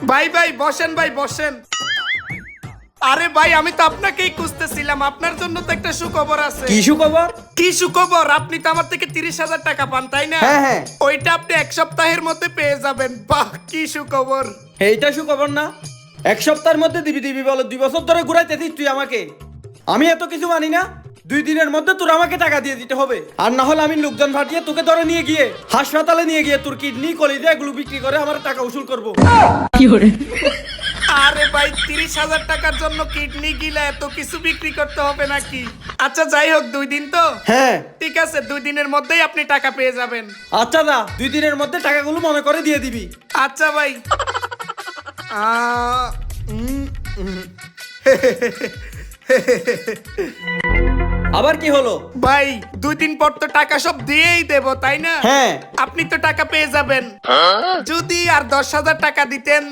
ভাই ভাই বসেন ভাই বসেন। আরে ভাই আমি তো আপনাকেই খুঁজতেছিলাম, আপনার জন্য তো একটা সুখবর আছে। কি সুখবর? কি সুখবর? আপনি তো আমার থেকে 30,000 টাকা পান তাই না? হ্যাঁ, হ্যাঁ। ওইটা আপনি এক সপ্তাহের মধ্যে পেয়ে যাবেন। বাহ কি সুখবর। এইটা সুখবর না? এক সপ্তাহের মধ্যে দিবি দিবি বলো, 2 বছর ধরে ঘুরাইতেছিস তুই আমাকে। আমি এত কিছু মানি না। 2 দিনের মধ্যে তোর আমাকে টাকা দিয়ে দিতে হবে, আর না হলে আমি লোকজন পাঠিয়ে তোকে ধরে নিয়ে গিয়ে হাসপাতালে নিয়ে গিয়ে তোর কিডনি কলিজা এগুলো বিক্রি করে আমার টাকা উসুল করবো। আরে ভাই 30,000 টাকার জন্য কিডনি গিলা এত কিছু বিক্রি করতে হবে নাকি? আচ্ছা যাই হোক 2 দিন তো। হ্যাঁ ঠিক আছে 2 দিনের মধ্যেই আপনি টাকা পেয়ে যাবেন। আচ্ছা দা, 2 দিনের মধ্যে টাকাগুলো মনে করে দিয়ে দিবি। আচ্ছা ভাই। আবার কি হলো? ভাই 2 দিন পর তো টাকা সব দিয়েই দেব তাই না? হ্যাঁ। আপনি তো টাকা পেয়ে যাবেন। যদি আর 10,000 টাকা দিতেন